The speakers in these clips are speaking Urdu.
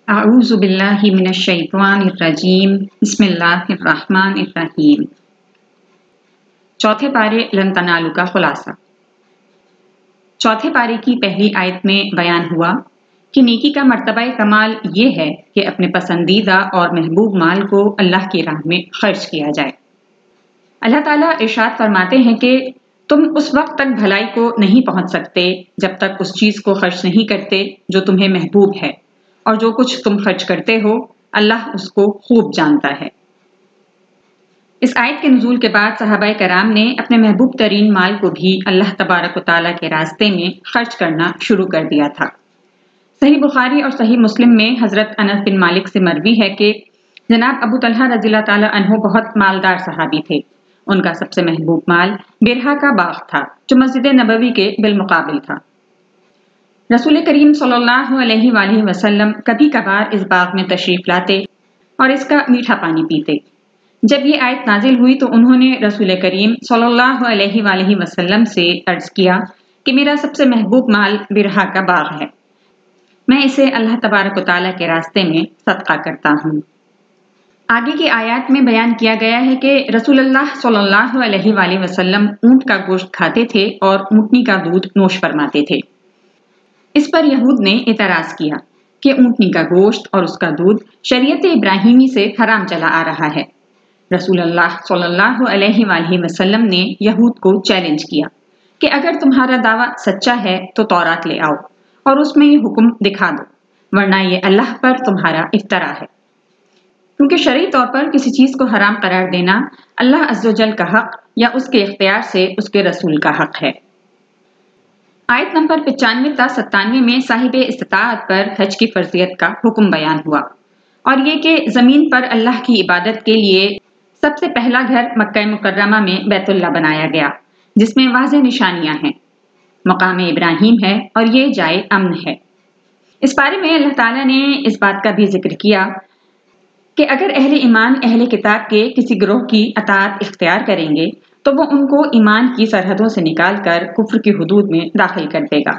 اعوذ باللہ من الشیطان الرجیم بسم اللہ الرحمن الرحیم۔ چوتھے پارے لن تنالوا کا خلاصہ۔ چوتھے پارے کی پہلی آیت میں بیان ہوا کہ نیکی کا مرتبہ کمال یہ ہے کہ اپنے پسندیدہ اور محبوب مال کو اللہ کی راہ میں خرچ کیا جائے۔ اللہ تعالیٰ ارشاد فرماتے ہیں کہ تم اس وقت تک بھلائی کو نہیں پہنچ سکتے جب تک اس چیز کو خرچ نہیں کرتے جو تمہیں محبوب ہے، اور جو کچھ تم خرچ کرتے ہو اللہ اس کو خوب جانتا ہے۔ اس آیت کے نزول کے بعد صحابہ کرام نے اپنے محبوب ترین مال کو بھی اللہ تبارک و تعالیٰ کے راستے میں خرچ کرنا شروع کر دیا تھا۔ صحیح بخاری اور صحیح مسلم میں حضرت انس بن مالک سے مروی ہے کہ جناب ابو طلحہ رضی اللہ تعالیٰ عنہ بہت مالدار صحابی تھے۔ ان کا سب سے محبوب مال برہا کا باغ تھا جو مسجد نبوی کے بالمقابل تھا۔ رسول کریم صلی اللہ علیہ وآلہ وسلم کبھی کبھار اس باغ میں تشریف لاتے اور اس کا میٹھا پانی پیتے۔ جب یہ آیت نازل ہوئی تو انہوں نے رسول کریم صلی اللہ علیہ وآلہ وسلم سے عرض کیا کہ میرا سب سے محبوب مال برہا کا باغ ہے، میں اسے اللہ تبارک و تعالیٰ کے راستے میں صدقہ کرتا ہوں۔ آگے کی آیات میں بیان کیا گیا ہے کہ رسول اللہ صلی اللہ علیہ وآلہ وسلم اونٹ کا گوشت کھاتے تھے اور اونٹنی کا دودھ نوش فرماتے تھے۔ اس پر یہود نے اعتراض کیا کہ اونٹنی کا گوشت اور اس کا دودھ شریعت ابراہیمی سے حرام چلا آ رہا ہے۔ رسول اللہ صلی اللہ علیہ وآلہ وسلم نے یہود کو چیلنج کیا کہ اگر تمہارا دعویٰ سچا ہے تو تورات لے آؤ اور اس میں یہ حکم دکھا دو، ورنہ یہ اللہ پر تمہارا افترا ہے، کیونکہ شرعی طور پر کسی چیز کو حرام قرار دینا اللہ عز و جل کا حق یا اس کے اختیار سے اس کے رسول کا حق ہے۔ آیت نمبر 95 تا 97 میں صاحب استطاعت پر حج کی فرضیت کا حکم بیان ہوا، اور یہ کہ زمین پر اللہ کی عبادت کے لیے سب سے پہلا گھر مکہ مکرمہ میں بیت اللہ بنایا گیا، جس میں واضح نشانیاں ہیں، مقام ابراہیم ہے اور یہ جائے امن ہے۔ اس بارے میں اللہ تعالیٰ نے اس بات کا بھی ذکر کیا کہ اگر اہل ایمان اہل کتاب کے کسی گروہ کی اطاعت اختیار کریں گے تو وہ ان کو ایمان کی سرحدوں سے نکال کر کفر کی حدود میں داخل کر دے گا۔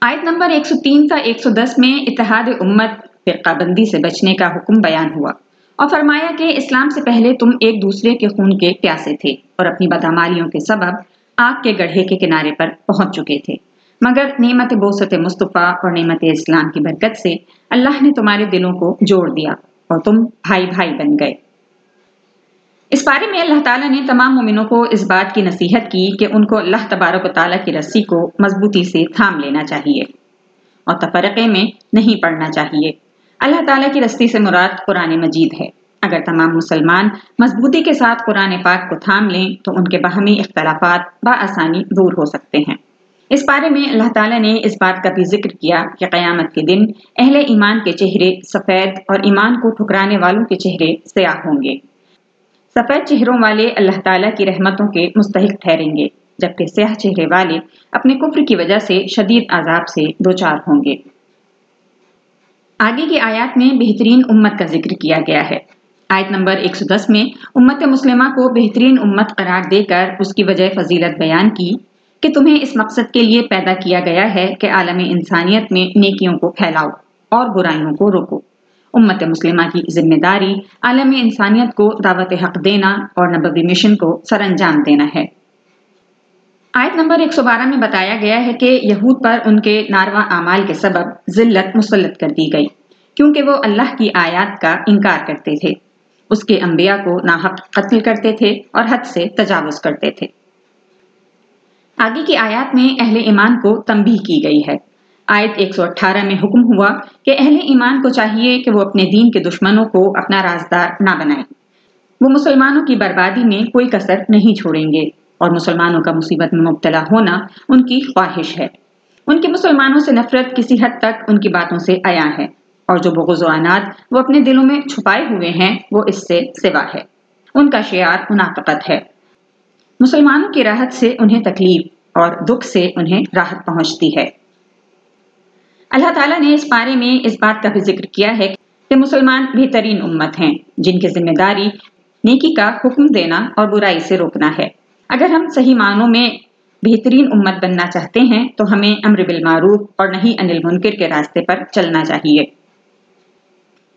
آیت نمبر 103 تا 110 میں اتحاد امت فرقہ بندی سے بچنے کا حکم بیان ہوا، اور فرمایا کہ اسلام سے پہلے تم ایک دوسرے کے خون کے پیاسے تھے اور اپنی بدعمالیوں کے سبب آگ کے گڑھے کے کنارے پر پہنچ چکے تھے، مگر نعمت بعثت مصطفیٰ اور نعمت اسلام کی برکت سے اللہ نے تمہارے دلوں کو جوڑ دیا اور تم بھائی بھائی بن گئے۔ اس بارے میں اللہ تعالیٰ نے تمام مومنوں کو اس بات کی نصیحت کی کہ ان کو اللہ تبارک و تعالیٰ کی رسی کو مضبوطی سے تھام لینا چاہیے اور تفرقے میں نہیں پڑنا چاہیے۔ اللہ تعالیٰ کی رسی سے مراد قرآن مجید ہے۔ اگر تمام مسلمان مضبوطی کے ساتھ قرآن پاک کو تھام لیں تو ان کے باہمی اختلافات بآسانی دور ہو سکتے ہیں۔ اس بارے میں اللہ تعالیٰ نے اس بات کا بھی ذکر کیا کہ قیامت کے دن اہل ایمان کے چہرے سفید اور ایمان کو ٹھکرانے والوں کے چہرے سیاہ ہوں گے۔ سفید چہروں والے اللہ تعالیٰ کی رحمتوں کے مستحق ٹھہریں گے، جبکہ سیاہ چہرے والے اپنے کفر کی وجہ سے شدید عذاب سے دوچار ہوں گے۔ آگے کی آیات میں بہترین امت کا ذکر کیا گیا ہے۔ آیت نمبر 110 میں امت مسلمہ کو بہترین امت قرار دے کر اس کی وجہ فضیلت بیان کی کہ تمہیں اس مقصد کے لیے پیدا کیا گیا ہے کہ عالم انسانیت میں نیکیوں کو پھیلاؤ اور برائیوں کو روکو۔ امت مسلمہ کی ذمہ داری عالم انسانیت کو دعوت حق دینا اور نبوی مشن کو سر انجام دینا ہے۔ آیت نمبر 112 میں بتایا گیا ہے کہ یہود پر ان کے ناروا اعمال کے سبب ذلت مسلط کر دی گئی، کیونکہ وہ اللہ کی آیات کا انکار کرتے تھے، اس کے انبیاء کو ناحق قتل کرتے تھے اور حد سے تجاوز کرتے تھے۔ آگے کی آیات میں اہل ایمان کو تنبیہ کی گئی ہے۔ آیت 118 میں حکم ہوا کہ اہل ایمان کو چاہیے کہ وہ اپنے دین کے دشمنوں کو اپنا رازدار نہ بنائیں۔ وہ مسلمانوں کی بربادی میں کوئی کسر نہیں چھوڑیں گے، اور مسلمانوں کا مصیبت میں مبتلا ہونا ان کی خواہش ہے۔ ان کی مسلمانوں سے نفرت کسی حد تک ان کی باتوں سے عیاں ہے، اور جو بغض و عناد وہ اپنے دلوں میں چھپائے ہوئے ہیں وہ اس سے سوا ہے۔ ان کا شعار منافقت ہے۔ مسلمانوں کی راحت سے انہیں تکلیف اور دکھ سے انہیں راحت پہنچتی ہے۔ اللہ تعالیٰ نے اس بارے میں اس بات کا بھی ذکر کیا ہے کہ مسلمان بہترین امت ہیں جن کی ذمہ داری نیکی کا حکم دینا اور برائی سے روکنا ہے۔ اگر ہم صحیح معنوں میں بہترین امت بننا چاہتے ہیں تو ہمیں امر بالمعروف اور نہی عن المنکر کے راستے پر چلنا چاہیے۔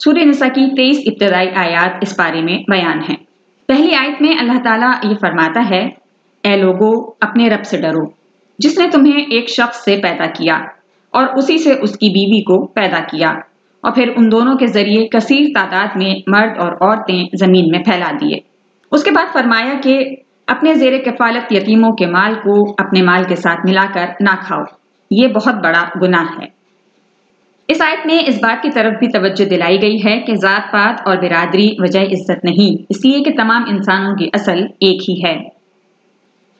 سورہ نساء کی 23 ابتدائی آیات اس بارے میں بیان ہیں۔ پہلی آیت میں اللہ تعالیٰ یہ فرماتا ہے، اے لوگو اپنے رب سے ڈرو جس نے تمہیں ایک شخص سے پیدا کیا اور اسی سے اس کی بیوی کو پیدا کیا اور پھر ان دونوں کے ذریعے کثیر تعداد میں مرد اور عورتیں زمین میں پھیلا دیے۔ اس کے بعد فرمایا کہ اپنے زیر کفالت یتیموں کے مال کو اپنے مال کے ساتھ ملا کر نہ کھاؤ، یہ بہت بڑا گناہ ہے۔ اس آیت میں اس بات کی طرف بھی توجہ دلائی گئی ہے کہ ذات پات اور برادری وجہ عزت نہیں، اس لیے کہ تمام انسانوں کی اصل ایک ہی ہے۔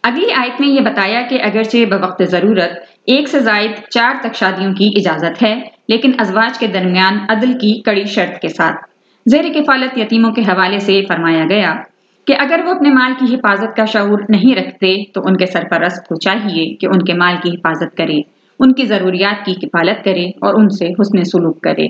اگلی آیت میں یہ بتایا کہ اگرچہ بوقت ضرورت 1 سے زائد 4 تک شادیوں کی اجازت ہے، لیکن ازواج کے درمیان عدل کی کڑی شرط کے ساتھ۔ زیر کفالت یتیموں کے حوالے سے فرمایا گیا کہ اگر وہ اپنے مال کی حفاظت کا شعور نہیں رکھتے تو ان کے سرپرست کو چاہیے کہ ان کے مال کی حفاظت کرے، ان کی ضروریات کی کفالت کرے اور ان سے حسن سلوک کرے۔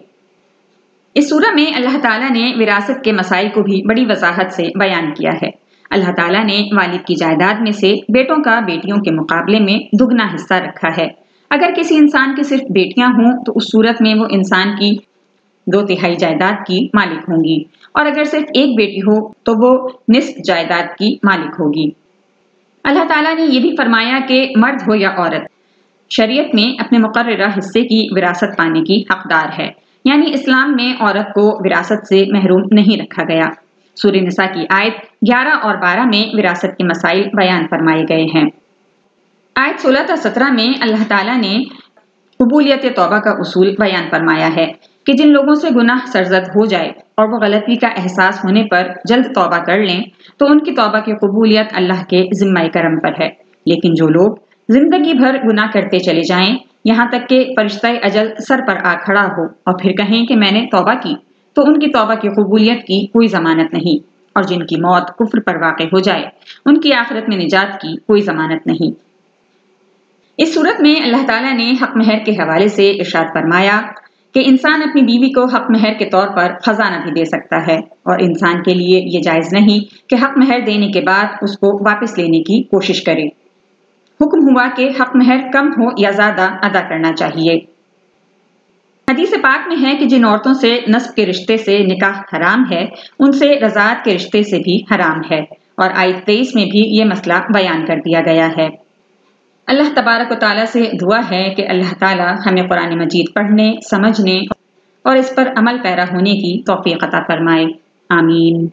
اس سورہ میں اللہ تعالیٰ نے وراثت کے مسائل کو بھی بڑی وضاحت سے بیان کیا ہے۔ اللہ تعالیٰ نے والد کی جائیداد میں سے بیٹوں کا بیٹیوں کے مقابلے میں دگنا حصہ رکھا ہے۔ اگر کسی انسان کی صرف بیٹیاں ہوں تو اس صورت میں وہ انسان کی 2/3 جائیداد کی مالک ہوں گی، اور اگر صرف ایک بیٹی ہو تو وہ نصف جائیداد کی مالک ہوگی۔ اللہ تعالیٰ نے یہ بھی فرمایا کہ مرد ہو یا عورت شریعت میں اپنے مقررہ حصے کی وراثت پانے کی حقدار ہے، یعنی اسلام میں عورت کو وراثت سے محروم نہیں رکھا گیا۔ سورہ نساء کی آیت 11 اور 12 میں وراثت کے مسائل بیان فرمائے گئے ہیں۔ آیت 16 تا 17 میں اللہ تعالیٰ نے قبولیت توبہ کا اصول بیان فرمایا ہے کہ جن لوگوں سے گناہ سرزد ہو جائے اور وہ غلطی کا احساس ہونے پر جلد توبہ کر لیں تو ان کی توبہ کی قبولیت اللہ کے ذمہ کرم پر ہے، لیکن جو لوگ زندگی بھر گناہ کرتے چلے جائیں یہاں تک کہ فرشتہ اجل سر پر آ کھڑا ہو اور پھر کہیں کہ میں نے توبہ کی، تو ان کی توبہ کی قبولیت کی کوئی ضمانت نہیں، اور جن کی موت کفر پر واقع ہو جائے ان کی آخرت میں نجات کی کوئی ضمانت نہیں۔ اس صورت میں اللہ تعالیٰ نے حق مہر کے حوالے سے ارشاد فرمایا کہ انسان اپنی بیوی کو حق مہر کے طور پر خزانہ بھی دے سکتا ہے، اور انسان کے لیے یہ جائز نہیں کہ حق مہر دینے کے بعد اس کو واپس لینے کی کوشش کرے۔ حکم ہوا کہ حق مہر کم ہو یا زیادہ ادا کرنا چاہیے۔ حدیث پاک میں ہے کہ جن عورتوں سے نسب کے رشتے سے نکاح حرام ہے ان سے رضاعت کے رشتے سے بھی حرام ہے، اور آیت 23 میں بھی یہ مسئلہ بیان کر دیا گیا ہے۔ اللہ تبارک و تعالیٰ سے دعا ہے کہ اللہ تعالیٰ ہمیں قرآن مجید پڑھنے، سمجھنے اور اس پر عمل پیرا ہونے کی توفیق عطا فرمائے۔ آمین۔